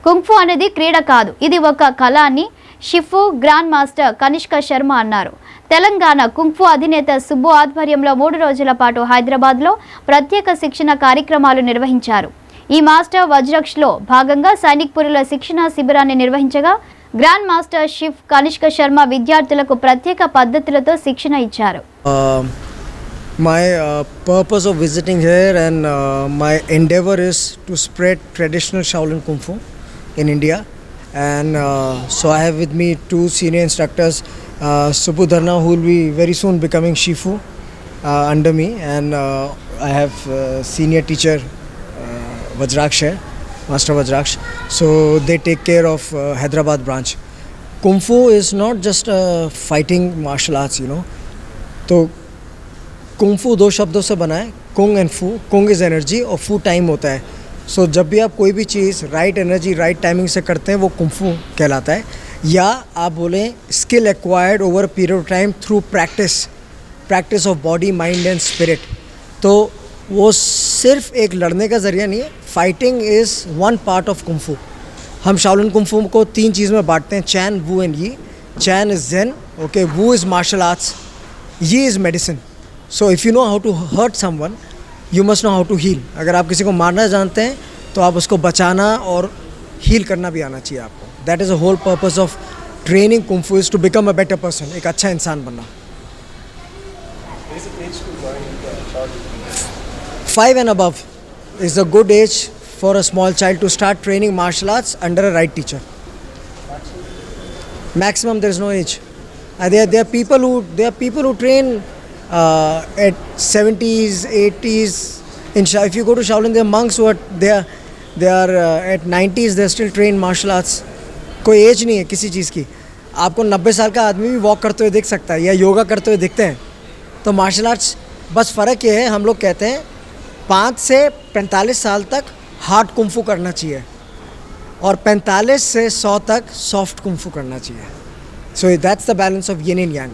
Kung fu అనేది క్రీడ కాదు, ఇది ఒక కళ అని షిఫు గ్రాండ్ మాస్టర్ కనిష్క శర్మ అన్నారు. తెలంగాణ కుంగ్ఫు అధినేత సుబ్బు ఆధ్వర్యంలో 3 రోజుల పాటు హైదరాబాద్లో ప్రత్యేక శిక్షణ కార్యక్రమాలు నిర్వహించారు. ఈ మాస్టర్ వజ్రక్షలో భాగంగా సైనిక్పురిలో శిక్షణ శిబిరాన్ని నిర్వహించగా గ్రాండ్ మాస్టర్ షిఫ్ కనిష్క శర్మ విద్యార్థులకు ప్రత్యేక పద్ధతులతో శిక్షణ ఇచ్చారు. My purpose of visiting here and my endeavor is to spread traditional Shaolin Kung Fu in India, and so I have with me 2 senior instructors, Subbu Dharna, who will be very soon becoming Shifu under me, and I have senior teacher Vajraksh, Master Vajraksh. So they take care of Hyderabad branch. Kung Fu is not just a fighting martial arts, you know. तो kung फू 2 शब्दों से बना है, kung and फू. Kung is energy और फू time होता है. सो जब भी आप कोई भी चीज़ राइट एनर्जी राइट टाइमिंग से करते हैं वो कुंग फू कहलाता है. या आप बोलें skill acquired over a period of time through practice of body mind and spirit. तो वो सिर्फ एक लड़ने का ज़रिया नहीं है. Fighting is one part of kung फू. हम शाओलिन कुंग फू को 3 चीज़ में बांटते हैं, चैन, wu and yi. Chan is Zen, okay, wu is martial arts, yi is medicine. So if you know how to hurt someone, you must know how to heal. अगर आप किसी को मारना जानते हैं तो आप उसको बचाना और हील करना भी आना चाहिए आपको. That is a whole purpose of training kung fu, is to become a better person, एक अच्छा इंसान बनना. 5 and above is a good age for a small child to start training martial arts under a right teacher. Maximum there is no age. There are people who train at 70s, 80s. If you go to Shaolin, there are monks who are at 90s. They still train martial arts. कोई as नहीं है किसी चीज़ की. आपको 90 साल का आदमी भी वॉक करते हुए देख सकता है या योगा करते हुए दिखते हैं. तो मार्शल आर्ट्स बस फ़र्क ये है, हम लोग कहते हैं 5 से 45 साल तक हार्ड कुंफू करना चाहिए और 45 से 100 तक सॉफ्ट कुंफू करना चाहिए. So that's the balance of yin and yang.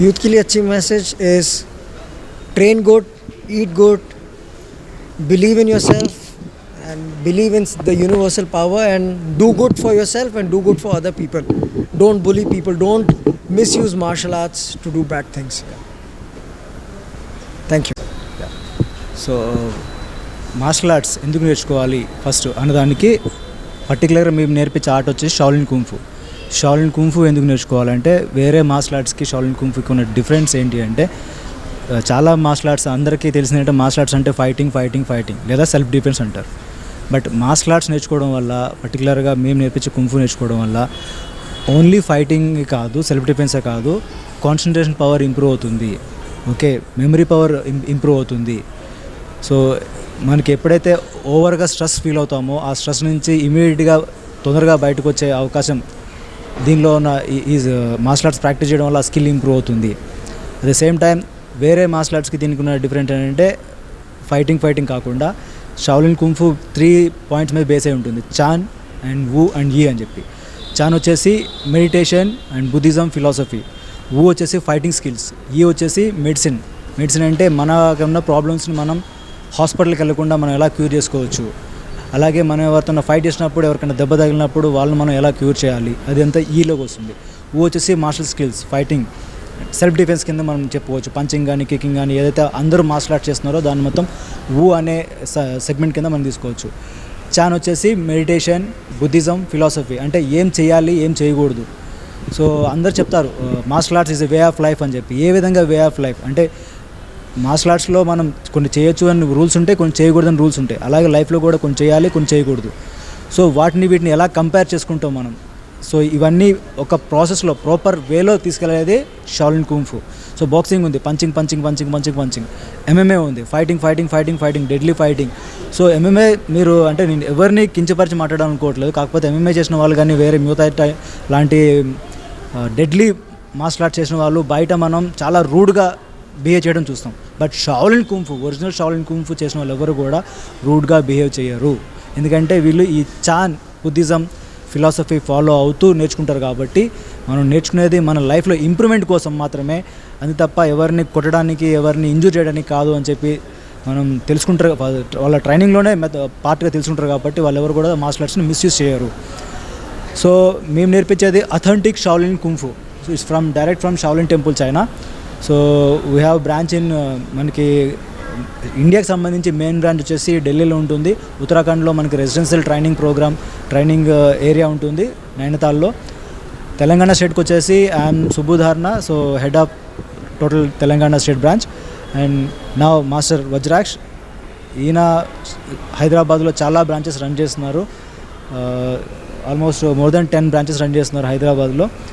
Youth के लिए अच्छी message is train good, eat good, believe in yourself and believe in the universal power and do good for yourself and do good for other people. Don't bully people, don't misuse martial arts to do bad things. Thank you. So martial arts ఎందుకు నేర్చుకోవాలి first అన్నదానికి పర్టికులర్గా మేము నేర్పించే art వచ్చేసి షాలిన్ kung fu. షాలిన్ kung fu ఎందుకు నేర్చుకోవాలంటే వేరే మార్షల్ ఆర్ట్స్కి షాలిన్ కుంఫుకి ఉన్న డిఫరెన్స్ ఏంటి అంటే, చాలా మార్షల్ ఆర్ట్స్ అందరికీ తెలిసిందంటే మార్షల్ ఆర్ట్స్ అంటే ఫైటింగ్ లేదా సెల్ఫ్ డిఫెన్స్ అంటారు. బట్ మార్షల్ ఆర్ట్స్ నేర్చుకోవడం వల్ల, పర్టికులర్గా మేము నేర్పించే కుంఫు నేర్చుకోవడం వల్ల ఓన్లీ ఫైటింగ్ కాదు, సెల్ఫ్ డిఫెన్సే కాదు, కాన్సన్ట్రేషన్ పవర్ ఇంప్రూవ్ అవుతుంది, ఓకే, మెమరీ పవర్ ఇంప్రూవ్ అవుతుంది. సో మనకి ఎప్పుడైతే ఓవర్గా స్ట్రెస్ ఫీల్ అవుతామో ఆ స్ట్రెస్ నుంచి ఇమీడియట్గా తొందరగా బయటకు వచ్చే అవకాశం దీనిలో ఉన్న ఈ మార్షల్ ఆర్ట్స్ ప్రాక్టీస్ చేయడం వల్ల స్కిల్ ఇంప్రూవ్ అవుతుంది. అట్ ద సేమ్ టైం వేరే మార్షల్ ఆర్ట్స్కి దీనికి ఉన్న డిఫరెంట్ ఏంటంటే ఫైటింగ్ కాకుండా షాలిన్ కుంఫు 3 పాయింట్స్ మీద బేస్ అయి ఉంటుంది, చాన్ అండ్ వూ అండ్ యీ అని చెప్పి. చాన్ వచ్చేసి మెడిటేషన్ అండ్ బుద్ధిజం ఫిలాసఫీ, వూ వచ్చేసి ఫైటింగ్ స్కిల్స్, యీ వచ్చేసి మెడిసిన్ అంటే మనకున్న ప్రాబ్లమ్స్ని మనం హాస్పిటల్కి వెళ్ళకుండా మనం ఎలా క్యూర్ చేసుకోవచ్చు, అలాగే మనం ఎవరితో ఫైట్ చేసినప్పుడు ఎవరికైనా దెబ్బ తగిలినప్పుడు వాళ్ళని మనం ఎలా క్యూర్ చేయాలి, అది అంతా ఈలోకి వస్తుంది. వూ వచ్చేసి martial skills, fighting, self defence కింద మనం చెప్పుకోవచ్చు. పంచింగ్ కానీ కికింగ్ కానీ ఏదైతే అందరూ మార్షల్ ఆర్ట్ చేస్తున్నారో దాన్ని మొత్తం వూ అనే సెగ్మెంట్ కింద మనం తీసుకోవచ్చు. చాన్ వచ్చేసి మెడిటేషన్, బుద్ధిజం, ఫిలాసఫీ, అంటే ఏం చేయాలి ఏం చేయకూడదు. సో అందరు చెప్తారు martial arts is a way of life అని చెప్పి. ఏ విధంగా వే ఆఫ్ లైఫ్ అంటే మార్షల్ ఆర్ట్స్లో మనం కొన్ని చేయొచ్చు అని రూల్స్ ఉంటాయి, కొన్ని చేయకూడదని రూల్స్ ఉంటాయి. అలాగే లైఫ్లో కూడా కొన్ని చేయాలి, కొన్ని చేయకూడదు. సో వీటిని ఎలా కంపేర్ చేసుకుంటాం మనం. సో ఇవన్నీ ఒక ప్రాసెస్లో ప్రాపర్ వేలో తీసుకెళ్ళేది షాలిన్ కుంఫు. సో బాక్సింగ్ ఉంది, పంచింగ్, ఎంఎంఏ ఉంది, fighting, deadly fighting. So MMA మీరు అంటే నేను ఎవరిని కించపరిచి మాట్లాడాలనుకోవట్లేదు, కాకపోతే ఎంఎంఏ చేసిన వాళ్ళు కానీ వేరే మ్యూతా లాంటి డెడ్లీ మార్షల్ ఆర్ట్ చేసిన వాళ్ళు బయట మనం చాలా రూడ్గా బిహేవ్ చేయడం చూస్తాం. బట్ షాలిన్ కుంఫు, ఒరిజినల్ షాలిన్ కుంఫు చేసిన వాళ్ళు ఎవరు కూడా రూడ్గా బిహేవ్ చేయరు. ఎందుకంటే వీళ్ళు ఈ చాన్, బుద్ధిజం, ఫిలాసఫీ ఫాలో అవుతూ నేర్చుకుంటారు. కాబట్టి మనం నేర్చుకునేది మన లైఫ్లో ఇంప్రూవ్మెంట్ కోసం మాత్రమే, అది తప్ప ఎవరిని కొట్టడానికి ఎవరిని ఇంజూర్ చేయడానికి కాదు అని చెప్పి మనం తెలుసుకుంటారు, వాళ్ళ ట్రైనింగ్లోనే పార్ట్గా తెలుసుకుంటారు కాబట్టి వాళ్ళు ఎవరు కూడా మార్షల్ ఆర్ట్స్ని మిస్యూజ్ చేయరు. సో మేము నేర్పించేది authentic Shaolin kung fu. So it's direct from Shaolin temple, China. So we have branch in మనకి ఇండియాకి సంబంధించి మెయిన్ బ్రాంచ్ వచ్చేసి ఢిల్లీలో ఉంటుంది. ఉత్తరాఖండ్లో మనకి రెసిడెన్షియల్ ట్రైనింగ్ ఏరియా ఉంటుంది నైనితాల్లో. తెలంగాణ స్టేట్కి వచ్చేసి ఐఎమ్ సుబ్బుధారణ, so head of total Telangana state branch. And నా మాస్టర్ వజ్రాక్ష్, ఈయన హైదరాబాద్లో చాలా బ్రాంచెస్ రన్ చేస్తున్నారు. Almost more than 10 branches run చేస్తున్నారు హైదరాబాద్లో.